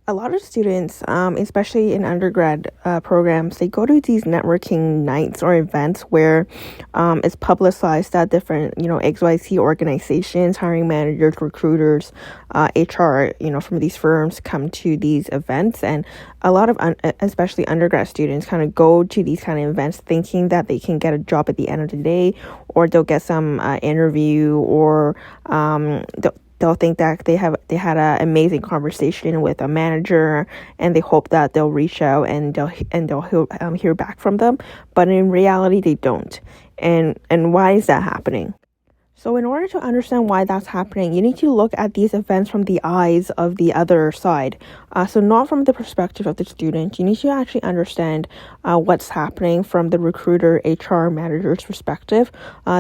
A lot of students, especially in undergrad programs, they go to these networking nights or events where it's publicized that different, XYZ organizations, hiring managers, recruiters, HR, from these firms come to these events. And a lot of, especially undergrad students, kind of go to these kind of events thinking that they can get a job at the end of the day, or they'll get some interview, or they'll think that they had an amazing conversation with a manager, and they hope that they'll reach out and they'll hear back from them. But in reality, they don't. And why is that happening? So in order to understand why that's happening, you need to look at these events from the eyes of the other side. So not from the perspective of the student. You need to actually understand what's happening from the recruiter, HR manager's perspective.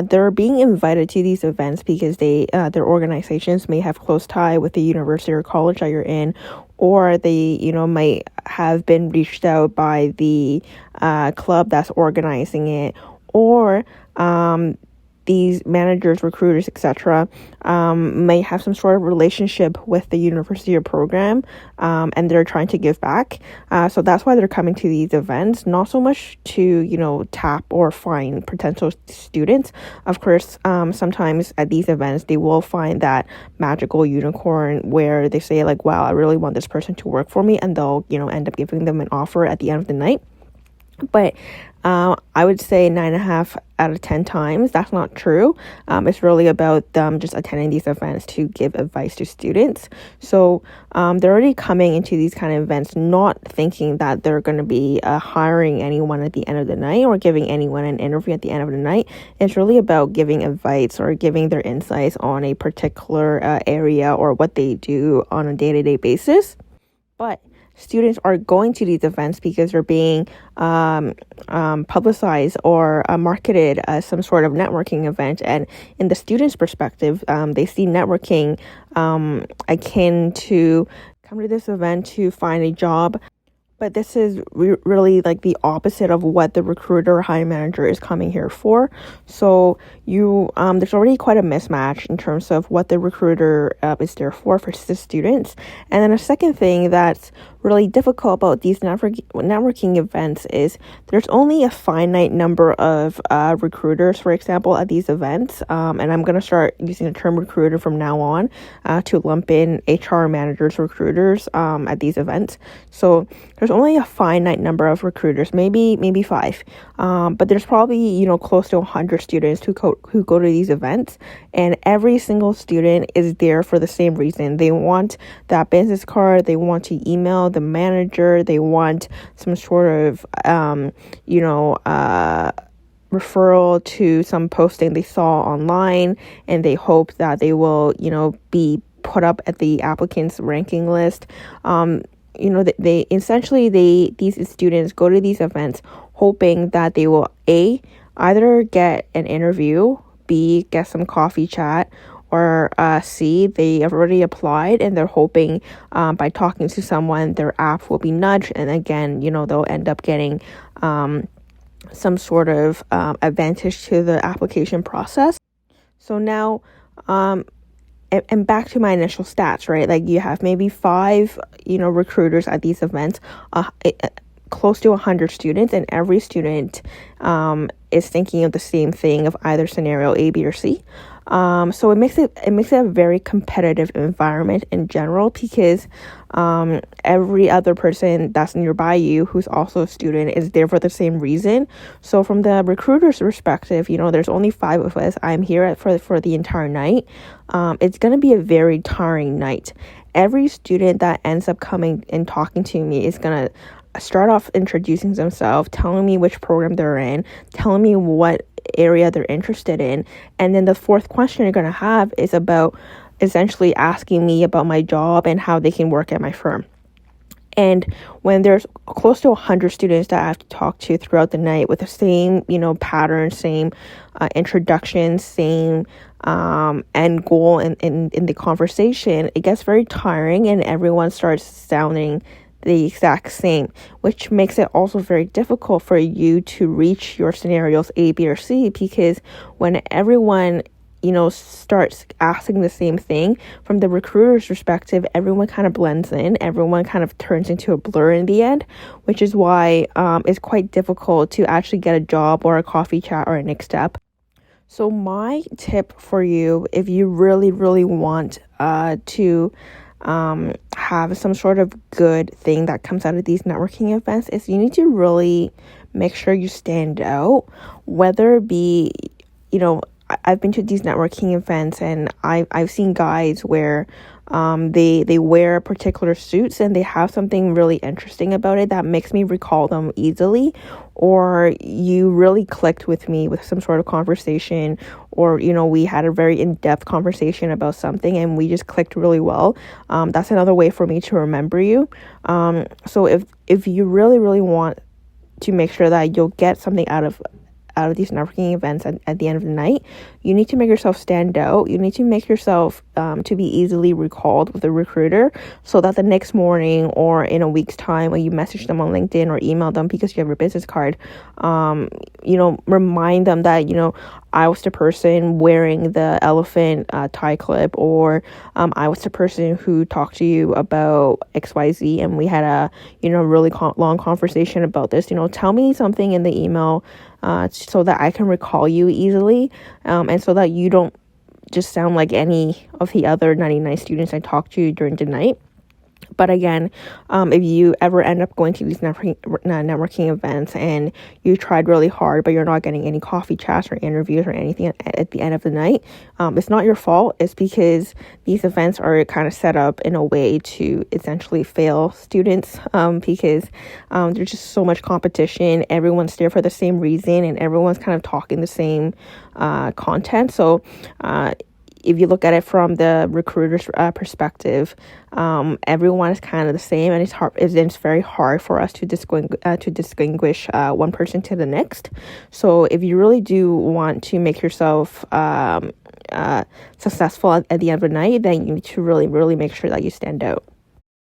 They're being invited to these events because their organizations may have close tie with the university or college that you're in, or they, might have been reached out by the club that's organizing it, or these managers, recruiters, etc., may have some sort of relationship with the university or program, and they're trying to give back. So that's why they're coming to these events, not so much to, tap or find potential students. Of course, sometimes at these events, they will find that magical unicorn where they say like, wow, I really want this person to work for me, and they'll, end up giving them an offer at the end of the night. But I would say 9.5 out of 10 times that's not true. It's really about them just attending these events to give advice to students. So they're already coming into these kind of events not thinking that they're going to be hiring anyone at the end of the night or giving anyone an interview at the end of the night. It's really about giving advice or giving their insights on a particular area or what they do on a day-to-day basis. But students are going to these events because they're being publicized or marketed as some sort of networking event. And in the students' perspective, they see networking akin to come to this event to find a job. But this is really like the opposite of what the recruiter or hiring manager is coming here for. So there's already quite a mismatch in terms of what the recruiter is there for the students. And then a second thing that's really difficult about these networking events is there's only a finite number of recruiters, for example, at these events. And I'm going to start using the term recruiter from now on to lump in HR managers, recruiters at these events. So there's only a finite number of recruiters, maybe 5. But there's probably, close to 100 students who go to these events, and every single student is there for the same reason. They want that business card, they want to email the manager, they want some sort of, referral to some posting they saw online, and they hope that they will, be put up at the applicants ranking list. These students go to these events hoping that they will either get an interview, B, get some coffee chat, or C, they have already applied and they're hoping by talking to someone their app will be nudged, and again, they'll end up getting some sort of advantage to the application process. So now and back to my initial stats, right? Like you have maybe 5, recruiters at these events, close to 100 students, and every student is thinking of the same thing of either scenario A, B, or C. So it makes it a very competitive environment in general, because every other person that's nearby you who's also a student is there for the same reason. So from the recruiter's perspective, there's only 5 of us. I'm here for the entire night. It's going to be a very tiring night. Every student that ends up coming and talking to me is going to start off introducing themselves, telling me which program they're in, telling me what area they're interested in, and then the fourth question you're going to have is about essentially asking me about my job and how they can work at my firm. And when there's close to 100 students that I have to talk to throughout the night with the same, pattern, same introduction, same end goal in the conversation, it gets very tiring and everyone starts sounding the exact same, which makes it also very difficult for you to reach your scenarios A, B, or C, because when everyone starts asking the same thing, from the recruiter's perspective, everyone kind of blends in, everyone kind of turns into a blur in the end, which is why it's quite difficult to actually get a job or a coffee chat or a next step. So my tip for you, if you really, really want to have some sort of good thing that comes out of these networking events, is you need to really make sure you stand out, whether it be, I've been to these networking events and I've seen guys where they wear particular suits and they have something really interesting about it that makes me recall them easily, or you really clicked with me with some sort of conversation, or we had a very in-depth conversation about something and we just clicked really well. That's another way for me to remember you. So if you really, really want to make sure that you'll get something out of these networking events at the end of the night, you need to make yourself stand out. You need to make yourself to be easily recalled with a recruiter, so that the next morning or in a week's time when you message them on LinkedIn or email them because you have your business card, remind them that, I was the person wearing the elephant tie clip, or I was the person who talked to you about XYZ and we had a, really long conversation about this. Tell me something in the email so that I can recall you easily, and so that you don't just sound like any of the other 99 students I talked to during the night. But again, if you ever end up going to these networking events and you tried really hard, but you're not getting any coffee chats or interviews or anything at the end of the night, it's not your fault. It's because these events are kind of set up in a way to essentially fail students, because there's just so much competition. Everyone's there for the same reason and everyone's kind of talking the same content. So if you look at it from the recruiter's perspective, everyone is kind of the same, and it's very hard for us to distinguish one person to the next. So if you really do want to make yourself successful at the end of the night, then you need to really, really make sure that you stand out.